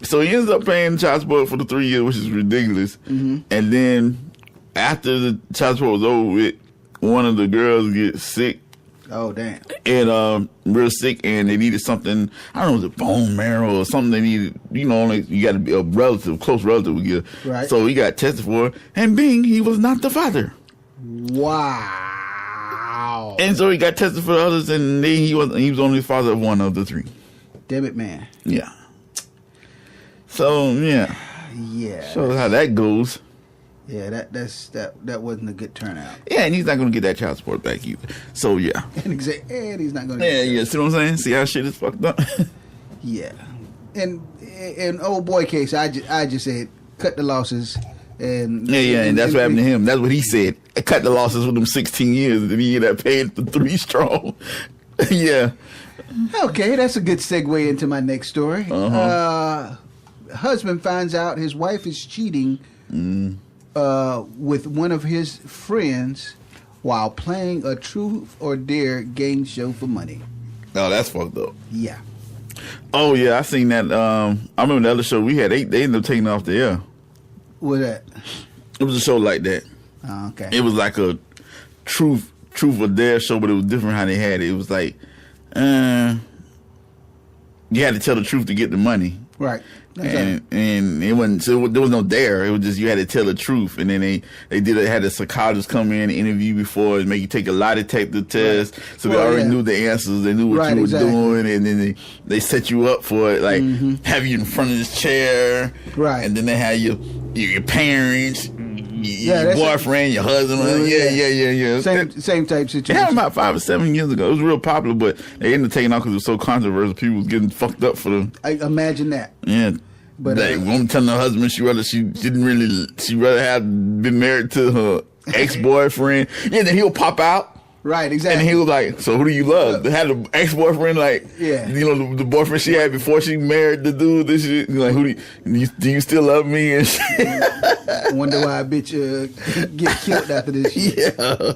So he ends up paying child support for the 3 years, which is ridiculous. Mm-hmm. And then after the child support was over with, one of the girls gets sick. Oh, damn. And real sick, and they needed something, I don't know, was it bone marrow or something they needed, you got to be a close relative would give. Right. So he got tested for it, and he was not the father. Wow. And so he got tested for the others, and he was only the father of one of the 3. Damn it, man. Yeah. So, yeah. Yeah. Shows how that goes. Yeah, that wasn't a good turnout. Yeah, and he's not going to get that child support back either. So, yeah. And he's not going to see what I'm saying? See how shit is fucked up? Yeah. And in old boy case, I just said, cut the losses. And that's what happened to him. That's what he said. Cut the losses with them 16 years, and he ended up paying for 3 strong. Yeah. Okay, that's a good segue into my next story. Husband finds out his wife is cheating with one of his friends while playing a truth or dare game show for money. Oh, that's fucked up. Yeah. Oh, yeah, I seen that. I remember the other show we had. They ended up taking it off the air. What that? It was a show like that. Oh, okay. It was like a truth or dare show, but it was different how they had it. It was like, you had to tell the truth to get the money. Right. And it wasn't, so there was no dare. It was just you had to tell the truth. And then they had a psychologist come in and interview before and make you take a lie detector test. Right. So they already knew the answers. They knew what you were doing. And then they set you up for it, like have you in front of this chair. Right. And then they had your parents, your boyfriend, your husband. Yeah. Same type situation. It happened about 5 or 7 years ago. It was real popular, but they ended up taking off because it was so controversial. People was getting fucked up for them. I imagine that. Yeah. But I'm telling her husband she rather have been married to her ex-boyfriend. Yeah, then he'll pop out. Right, exactly. And he was like, so who do you love? They had an ex-boyfriend, the boyfriend she had before she married the dude. This shit. Like, do you still love me? And shit. Wonder why a bitch get killed after this shit. Yeah.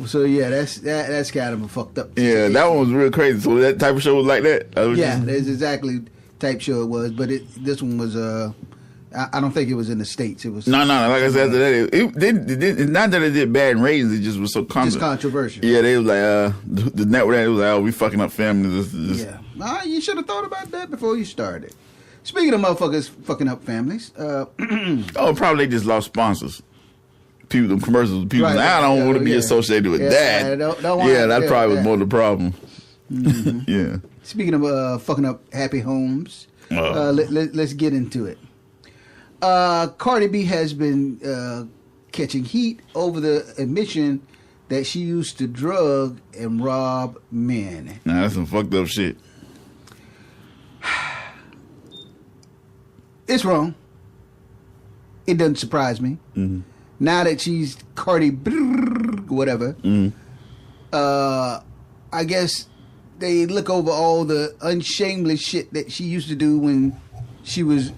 So yeah, that's kind of a fucked up situation. Yeah, that one was real crazy. So that type of show was like that? That's exactly type show it was, but this one was I don't think it was in the States. It was no. Like I said, it not that it did bad in ratings. It just was so controversial. Yeah, they was like the network. It was like, we fucking up families. Yeah, you should have thought about that before you started. Speaking of motherfuckers fucking up families, probably they just lost sponsors. People, the commercials, people. Right, I don't want to be associated with that. That probably was more the problem. Mm-hmm. Yeah. Speaking of fucking up happy homes, let's get into it. Cardi B has been catching heat over the admission that she used to drug and rob men. Nah, that's some fucked up shit. It's wrong. It doesn't surprise me. Mm-hmm. Now that she's Cardi, whatever, I guess they look over all the unshameless shit that she used to do when she was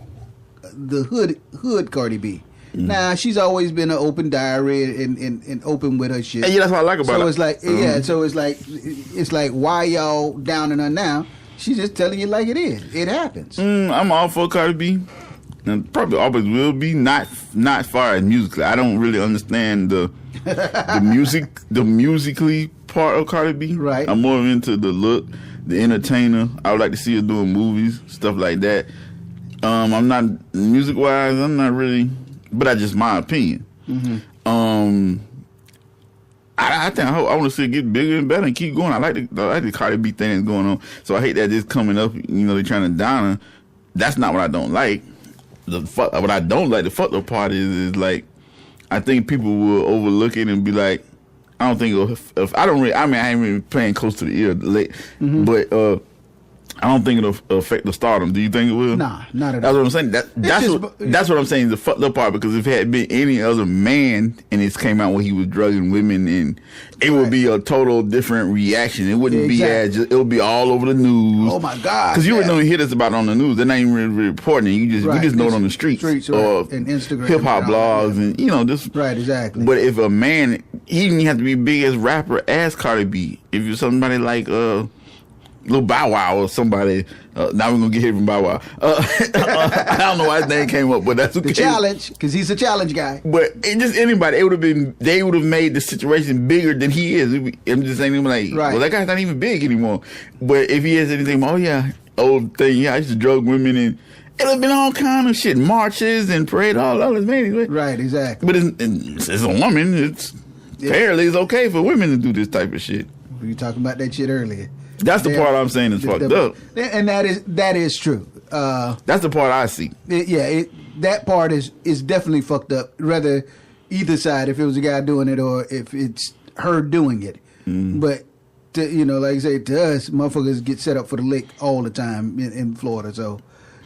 the hood Cardi B. Nah, she's always been an open diary and open with her shit. Yeah, that's what I like about so it. It's like, so it's like, why y'all downing her now? She's just telling you like it is. It happens. I'm all for Cardi B, and probably always will be. Not as far as musically. I don't really understand the musically part of Cardi B. Right. I'm more into the look, the entertainer. I would like to see her doing movies, stuff like that. I'm not music wise. I'm not really. But that's just my opinion. I think I want to see it get bigger and better and keep going. I like the Cardi B thing that's going on. So I hate that this coming up. They're trying to down her. That's not what I don't like. What I don't like, the fucked up part is like, I think people will overlook it and be like, I don't think if I don't really. I mean, I ain't really paying close to the ear late, but. I don't think it'll affect the stardom. Do you think it will? Nah, not at all. all. That's what I'm saying. That's what I'm saying. The fucked up part, because if it had been any other man and it came out when he was drugging women, and it would be a total different reaction. It wouldn't be as it would be all over the news. Oh my God! Because you wouldn't even hear this about on the news. They're not even really reporting it. We just know it on the streets or and Instagram, hip hop blogs, and just right, exactly. But if a man, he didn't have to be big as rapper as Cardi B. If you're somebody like Lil Bow Wow or somebody. Now we're gonna get hit from Bow Wow. I don't know why his name came up, but that's okay. The challenge, because he's a challenge guy. But just anybody, they would have made the situation bigger than he is. I'm just saying, well, that guy's not even big anymore. But if he has anything, old thing, I used to drug women, and it would have been all kind of shit, marches and parade, all this man. Right, exactly. But it's a woman. Apparently it's okay for women to do this type of shit. We were talking about that shit earlier. That's the part I'm saying is fucked up. And that is true. That's the part I see. That part is definitely fucked up. Rather, either side, if it was a guy doing it or if it's her doing it. But, like I say, to us, motherfuckers get set up for the lick all the time in Florida. So,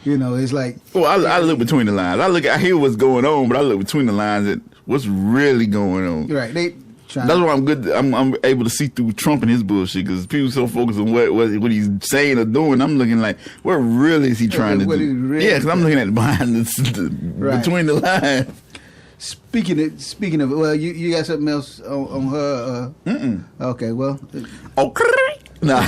it's like... Well, I look between the lines. I hear what's going on, but I look between the lines at what's really going on. Right. That's why I'm good. I'm able to see through Trump and his bullshit, because people so focused on what he's saying or doing. I'm looking like, what really is he trying to do? Because I'm looking at behind between the lines. Speaking of, well, you got something else on her? Okay, well. Okay. Nah.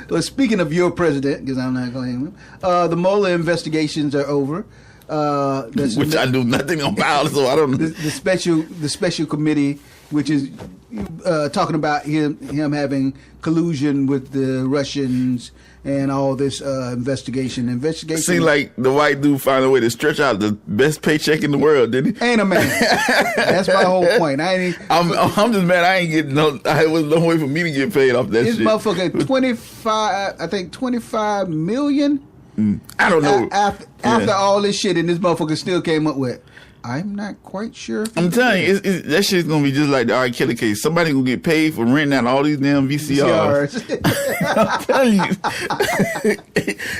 Well, speaking of your president, because I'm not going to the Mueller investigations are over. Which I do nothing about, so I don't know. The special committee, which is talking about him having collusion with the Russians and all this investigation. Seemed like the white dude found a way to stretch out the best paycheck in the world, didn't he? Ain't a man. That's my whole point. I'm just mad I ain't getting I was no way for me to get paid off that shit. This motherfucker 25 million. I don't know. After all this shit, and this motherfucker still came up with, I'm not quite sure. I'm telling you, that shit's gonna be just like the R. Kelly case. Somebody gonna get paid for renting out all these damn VCRs. I'm telling you,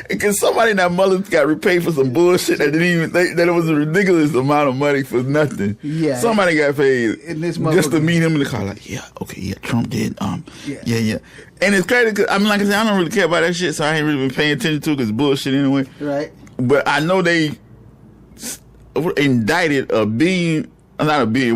because somebody in that mother got repaid for some bullshit that didn't even think that it was a ridiculous amount of money for nothing. Yeah, somebody got paid just to meet him in the car. Like, Trump did. Yeah. And it's crazy because like I said, I don't really care about that shit, so I ain't really been paying attention to it because it's bullshit anyway. Right. But I know they indicted not a billion,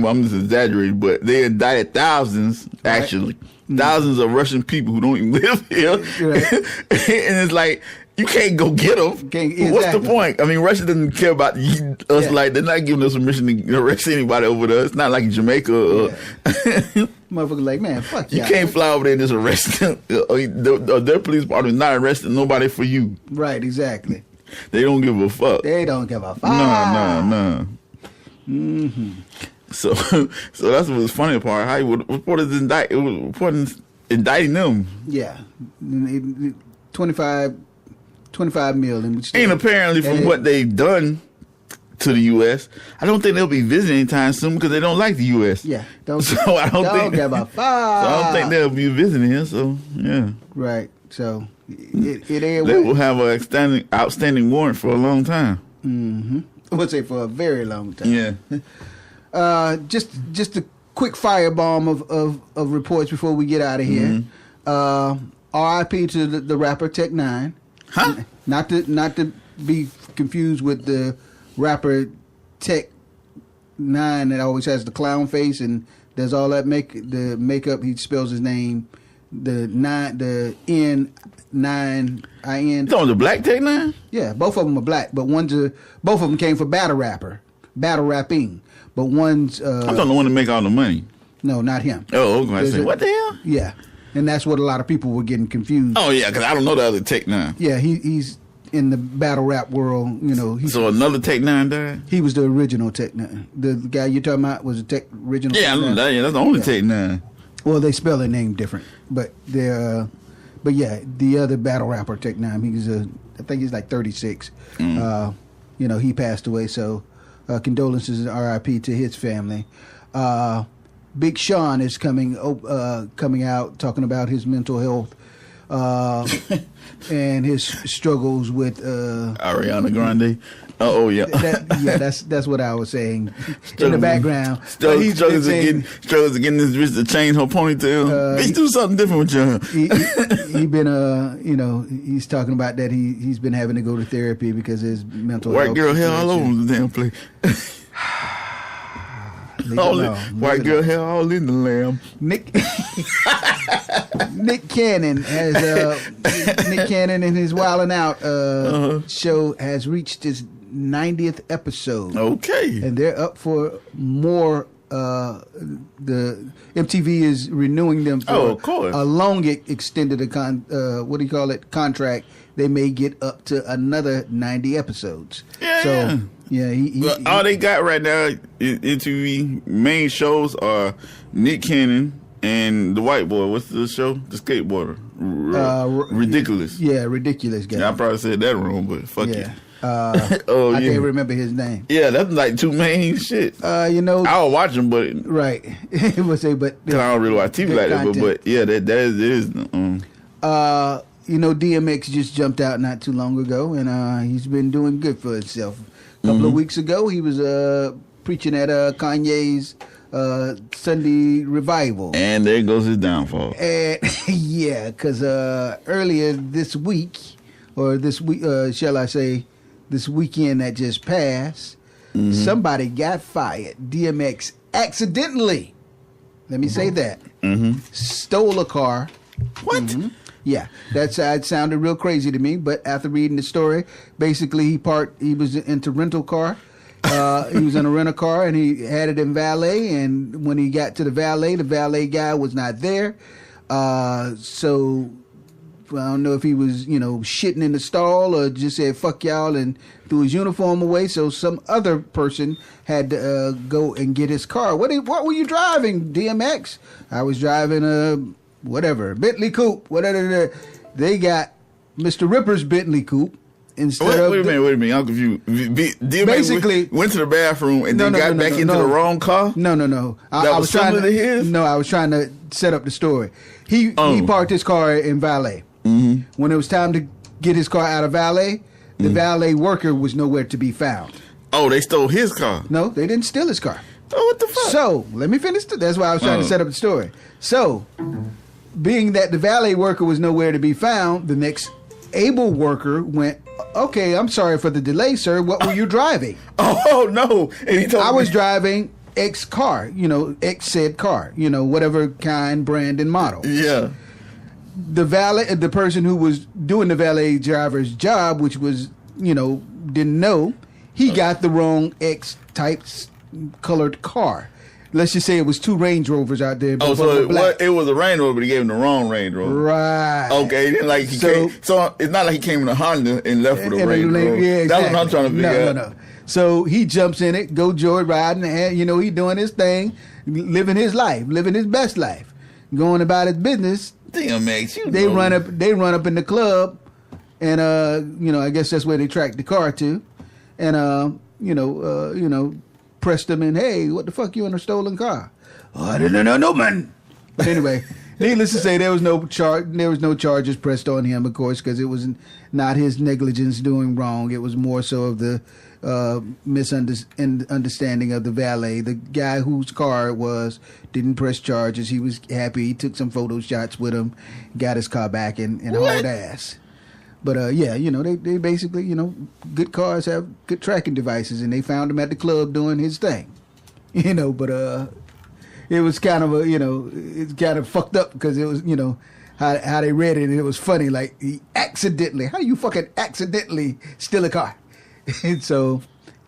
well, I'm just exaggerating, but they indicted thousands, actually. Thousands of Russian people who don't even live here. Right. And it's like, you can't go get them. Exactly. What's the point? I mean, Russia doesn't care about us. Like, they're not giving us permission to arrest anybody over there. It's not like Jamaica. Motherfucker like, man, fuck you. You can't fly over there and just arrest them. Their police department is not arresting nobody for you. Right, exactly. They don't give a fuck. They don't give a fuck. No. Mm-hmm. So that's what's funny part. How reporters indicting them. Yeah, 25 million. And apparently, from what they've done to the U.S., I don't think they'll be visiting anytime soon because they don't like the U.S. Yeah, don't give a fuck. So I don't think they'll be visiting here. So yeah, right. So it ain't. They will have an outstanding warrant for a long time. Mm-hmm. I would say for a very long time. Yeah. Just a quick firebomb of reports before we get out of here. R.I.P. to the rapper Tech Nine. Huh? Not to be confused with the rapper Tech Nine that always has the clown face and does all that makeup. He spells his name the N9IN. You talking the black Tech Nine? Yeah, both of them are black, but both of them came for battle rapping. But one's I'm talking the one that make all the money. No, not him. Oh, okay. I say, what the hell? Yeah, and that's what a lot of people were getting confused. Oh yeah, because I don't know the other Tech Nine. Yeah, he's in the battle rap world. You know, so another Tech Nine died. He was the original Tech Nine. The guy you're talking about was the original. Yeah, Tech Nine. That's the only Tech Nine. Well, they spell their name different, but they're. But yeah, the other battle rapper Tech Nine. I think he's like 36. You know, he passed away. So condolences and R.I.P. to his family. Big Sean is coming out talking about his mental health and his struggles with Ariana Grande. Oh yeah, that's what I was saying in the background. Struggles to getting this bitch to change her ponytail. Bitch, do something different with your. He been you know, he's talking about that he's been having to go to therapy because of his mental health. White girl hair all over the damn place. White girl hair all in the lamb. Nick Cannon has Nick Cannon and his Wildin' Out show has reached its 90th episode. Okay, and they're up for more. The MTV is renewing them for a long extended contract. They may get up to another 90 episodes. Yeah, all they got right now in MTV main shows are Nick Cannon and the white boy. What's the show? The skateboarder. Ridiculous. Yeah, Ridiculous guy. Yeah, I probably said that wrong, but fuck it. I can't remember his name. Yeah, that's like two main shit. You know, I'll watch them, but right. It would say, but I don't really watch TV like that. But yeah, that is. You know, DMX just jumped out not too long ago, and he's been doing good for himself. A couple of weeks ago, he was preaching at Kanye's Sunday revival, and there goes his downfall. And yeah, because earlier this week, or this week, shall I say, this weekend that just passed, somebody got fired. DMX accidentally, let me say that, stole a car. What? Yeah, that sounded real crazy to me. But after reading the story, basically he was into rental car. He was in a rental car and he had it in valet. And when he got to the valet guy was not there. So I don't know if he was, shitting in the stall or just said fuck y'all and threw his uniform away. So some other person had to go and get his car. What were you driving, DMX? I was driving a Bentley Coupe, whatever. They got Mr. Ripper's Bentley Coupe instead of... Wait a minute, I'm confused. Basically... went to the bathroom and then got back into the wrong car? No. I was trying to his? No, I was trying to set up the story. He parked his car in valet. When it was time to get his car out of valet, the valet worker was nowhere to be found. Oh, they stole his car? No, they didn't steal his car. Oh, what the fuck? So, let me finish. That's why I was trying to set up the story. So... being that the valet worker was nowhere to be found, the next able worker went, okay, I'm sorry for the delay, sir. What were you driving? Oh, no. And he told I was driving X car, X said car, whatever kind, brand, and model. Yeah. The person who was doing the valet driver's job, which was, didn't know, he got the wrong X type colored car. Let's just say it was two Range Rovers out there. Oh, so it was a Range Rover, but he gave him the wrong Range Rover. Right. Okay. So it's not like he came in a Honda and left with a Range Rover. Yeah, exactly. That's what I'm trying to figure out. No. So he jumps in it, go joyriding, and he doing his thing, living his life, living his best life, going about his business. DMX, They run up in the club, and I guess that's where they tracked the car to, and pressed him in. Hey, what the fuck you in a stolen car? Oh, I didn't know, man. But anyway, needless to say, there was no charges pressed on him, of course, because it was not his negligence doing wrong. It was more so of the misunderstanding of the valet. The guy whose car it was didn't press charges. He was happy. He took some photo shots with him, got his car back, and hauled ass. But yeah, they basically, good cars have good tracking devices, and they found him at the club doing his thing. But it was kind of it's kind of fucked up because it was, how they read it, and it was funny. Like, he accidentally, how do you fucking accidentally steal a car? And so,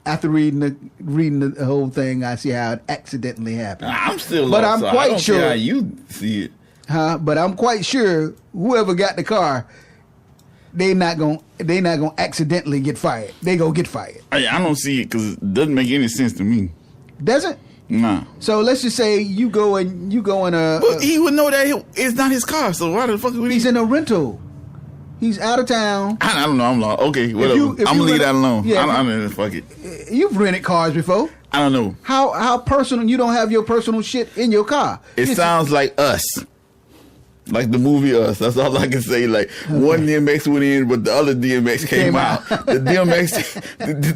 after reading the whole thing, I see how it accidentally happened. I'm still but lost, I'm quite I don't sure care how you see it. But I'm quite sure whoever got the car, they not gonna accidentally get fired. They gonna get fired. I don't see it because it doesn't make any sense to me. Doesn't? Nah. So let's just say you go in But he would know that it's not his car. So why the fuck would he's in a rental. He's out of town. I don't know. I'm lost. Okay, whatever. I'm gonna leave that alone. Yeah, I'm fuck it. You've rented cars before. I don't know. How personal? You don't have your personal shit in your car. It sounds like Us. Like the movie Us. That's all I can say. Like, one DMX went in, but the other DMX came out. The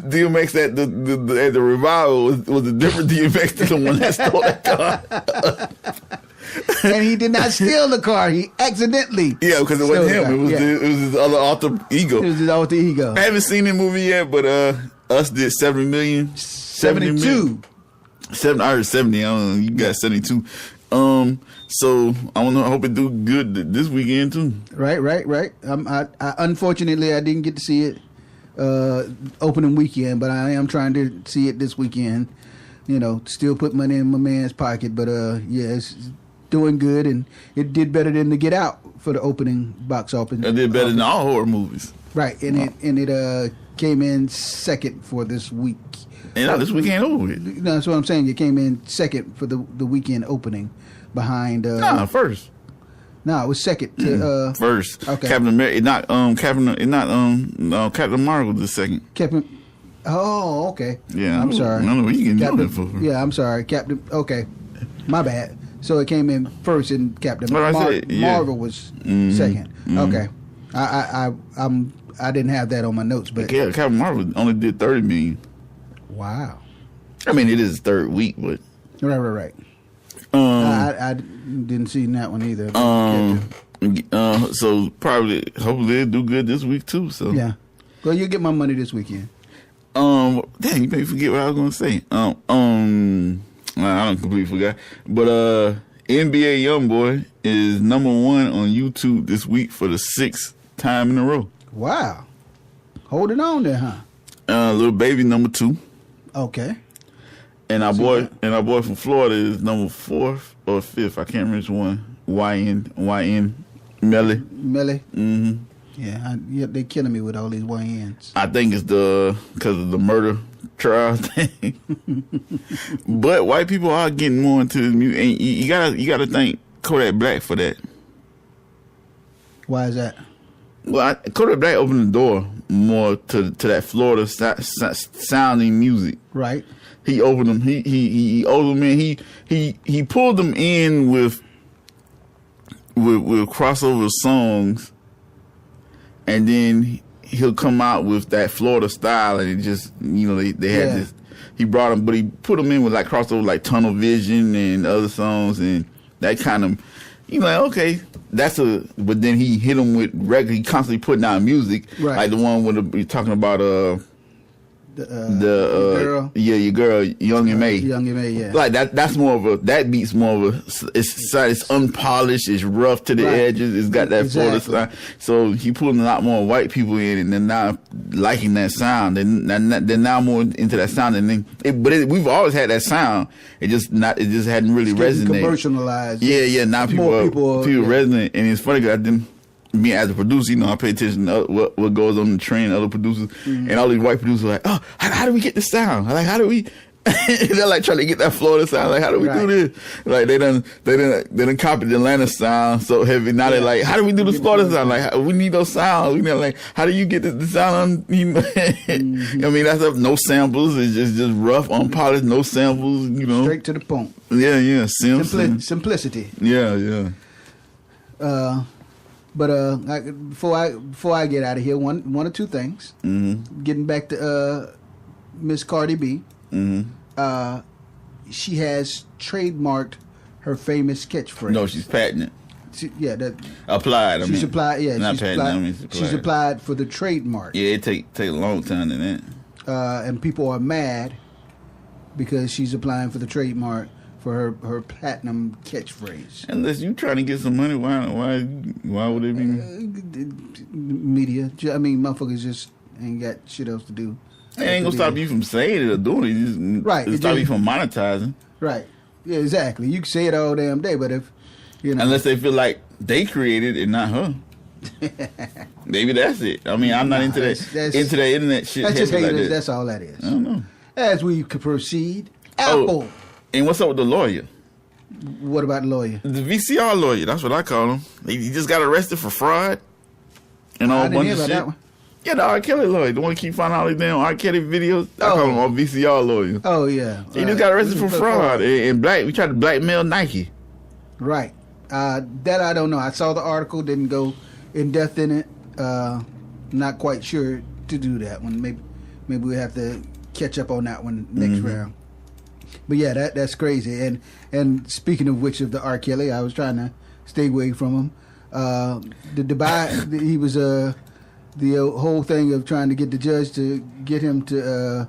DMX at the revival was a different DMX than the one that stole that car. And he did not steal the car. He accidentally. Yeah, because it wasn't him. It was his other alter ego. It was his alter ego. I haven't seen the movie yet, but Us did 70 million. 72. I heard 70. I don't know. You got 72. So I don't know. I hope it do good this weekend too. Right. I unfortunately I didn't get to see it opening weekend, but I am trying to see it this weekend. Still put money in my man's pocket, but yeah, it's doing good, and it did better than the Get Out for the opening box office. It did better than all horror movies. Right, and it came in second for this week. And this weekend over with. No, that's what I'm saying. It came in second for the weekend opening, behind. First. No, it was second to first. Okay. Captain America, Captain Marvel was second. Captain. Oh, okay. Yeah, I'm sorry. I don't know what you can do that for. Yeah, I'm sorry, Captain. Okay, my bad. So it came in first, and Captain Marvel was second. Okay, I didn't have that on my notes, but Captain Marvel only did 30 million. Wow. I mean, it is his third week, but right. I didn't see that one either. So hopefully they'll do good this week too. So yeah, well, you get my money this weekend. Dang, you made me forget what I was gonna say. I don't completely forgot. But NBA YoungBoy is number 1 on YouTube this week for the 6th time in a row. Wow, holding on there, huh? Little Baby number 2. Okay. And our boy from Florida is number 4th or 5th. I can't remember which one. YN Melly. Mm-hmm. Yeah, they killing me with all these YNs. I think it's because of the murder trial thing. But white people are getting more into this music. And you gotta thank Kodak Black for that. Why is that? Well, Kodak Black opened the door more to that Florida sounding music. Right. He opened them. He opened them in. He pulled them in with crossover songs. And then he'll come out with that Florida style, and it just, they had this. He brought them, but he put them in with like crossover, like Tunnel Vision and other songs, and that kind of, okay, but then he hit them with regular. He constantly putting out music, right. Like the one with you're talking about the girl. Yeah, your girl, Young and May. Young and May, yeah. Like that beat's more of it's unpolished, it's rough to the edges, it's got that Florida sound. So he pulling a lot more white people in, and they're now liking that sound. They're now more into that sound, and we've always had that sound. It just hadn't really resonated. Commercialized. Yeah. Now people resonate, and it's funny because me as a producer, I pay attention to what goes on the train, other producers, and all these white producers are like, oh, how do we get the sound? Like, how do we? They're like trying to get that Florida sound. Like, how do we do this? Like, they done copied the Atlanta sound so heavy. Now they're like, how do we do the Florida sound? Like, we need those sounds. Like, how do you get the sound on? I mean, that's no samples. It's just rough, unpolished, no samples. Straight to the point. Yeah. Simplicity. Yeah. But before I get out of here, one or two things. Mm-hmm. Getting back to Miss Cardi B. She has trademarked her famous catchphrase. No, she's patented. That applied. She's applied. Yeah, not she's patented. applied. She's applied for the trademark. Yeah, it take a long time to that. And people are mad because she's applying for the trademark for her platinum catchphrase. Unless you trying to get some money, why would it be? Media. I mean, motherfuckers just ain't got shit else to do. It ain't gonna stop you from saying it or doing it. Right. It'll stop you from monetizing. Right. Yeah, exactly. You can say it all damn day, but if, unless they feel like they created it and not her. Maybe that's it. I mean, I'm not into that internet shit. That's just haters. Like that. That's all that is. I don't know. As we could proceed, Apple. And what's up with the lawyer? What about the lawyer? The VCR lawyer. That's what I call him. He just got arrested for fraud and all a bunch of shit. That one. Yeah, the R. Kelly lawyer. The one keep finding all these damn R. Kelly videos. I call him a VCR lawyer. Oh, yeah. He just got arrested for fraud. And we tried to blackmail Nike. Right. That I don't know. I saw the article. Didn't go in depth in it. Not quite sure to do that one. Maybe we have to catch up on that one next round. But yeah, that's crazy. And speaking of which, of the R. Kelly, I was trying to stay away from him. The Dubai, he was the whole thing of trying to get the judge to get him to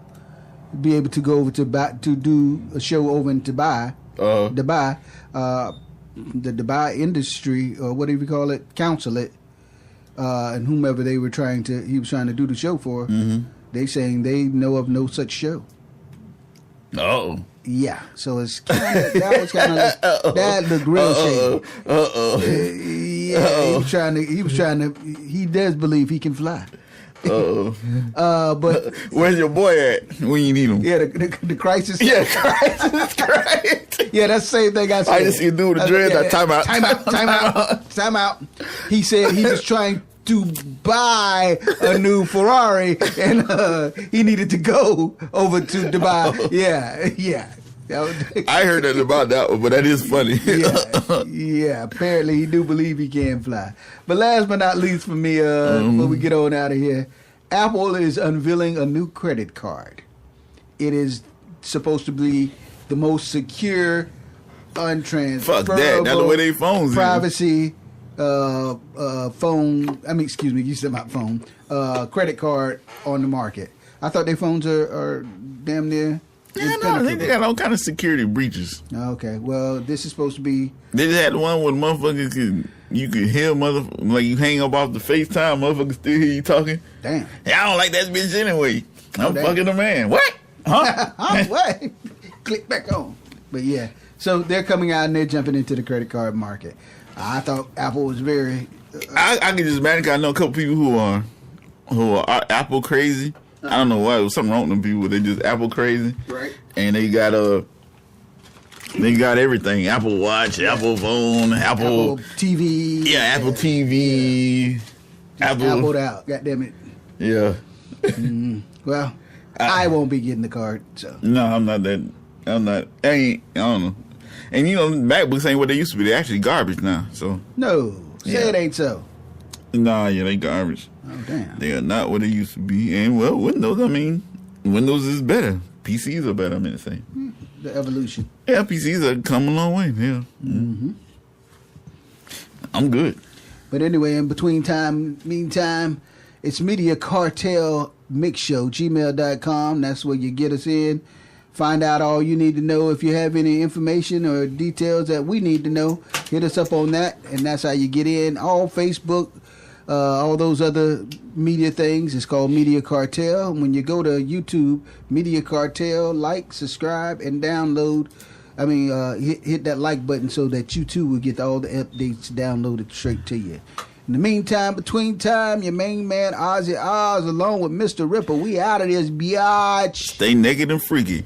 be able to go over to do a show over in Dubai. Dubai, the Dubai industry, or whatever you call it, consulate, and whomever he was trying to do the show for. They saying they know of no such show. Oh. Yeah, so it's that was kind of that looked real shady. Yeah, he was trying to. He does believe he can fly. But where's your boy at when you need him? Yeah, the crisis. Yeah, crisis. Correct. Yeah, that's the same thing I said. I just see a dude with the dreads. Time out. He said he was trying to buy a new Ferrari, and he needed to go over to Dubai. Yeah. I heard that about that one, but that is funny. Yeah. Apparently, he do believe he can fly. But last but not least for me, before we get on out of here, Apple is unveiling a new credit card. It is supposed to be the most secure, untransferable, fuck that. That's the way they phones privacy. Phone. I mean, excuse me. You said my phone. Credit card on the market. I thought their phones are damn near. Yeah, no, I think they got all kind of security breaches. Okay, well, this is supposed to be. They just had the one where motherfuckers you could hear like you hang up off the FaceTime, motherfuckers still hear you talking. Damn. Hey, I don't like that bitch anyway. I'm fucking a man. What? Huh? What? Click back on. But yeah, so they're coming out and they're jumping into the credit card market. I thought Apple was very. I can just imagine. I know a couple people who are Apple crazy. I don't know why. It was something wrong with them people. They just Apple crazy. Right. And they got everything. Apple Watch, Apple phone, Apple TV. Yeah, Apple TV. Appled out. God damn it. Yeah. Well, I won't be getting the card. So. No, I'm not that. I don't know. And MacBooks ain't what they used to be. They're actually garbage now. So. No. Say it ain't so. Nah, yeah, they garbage. Oh, damn. They are not what they used to be. And, well, Windows is better. PCs are better, I mean to say. The evolution. Yeah, PCs are come a long way, yeah. I'm good. But anyway, in meantime, it's mediacartelmixshow, gmail.com. That's where you get us in. Find out all you need to know. If you have any information or details that we need to know, hit us up on that, and that's how you get in. All Facebook, all those other media things, it's called Media Cartel. When you go to YouTube, Media Cartel, like, subscribe, and download. I mean, hit that like button so that you too will get all the updates downloaded straight to you. In the meantime, between time, your main man OZZIE Oz along with Mr. Ripper, we out of this biatch. Stay naked and freaky.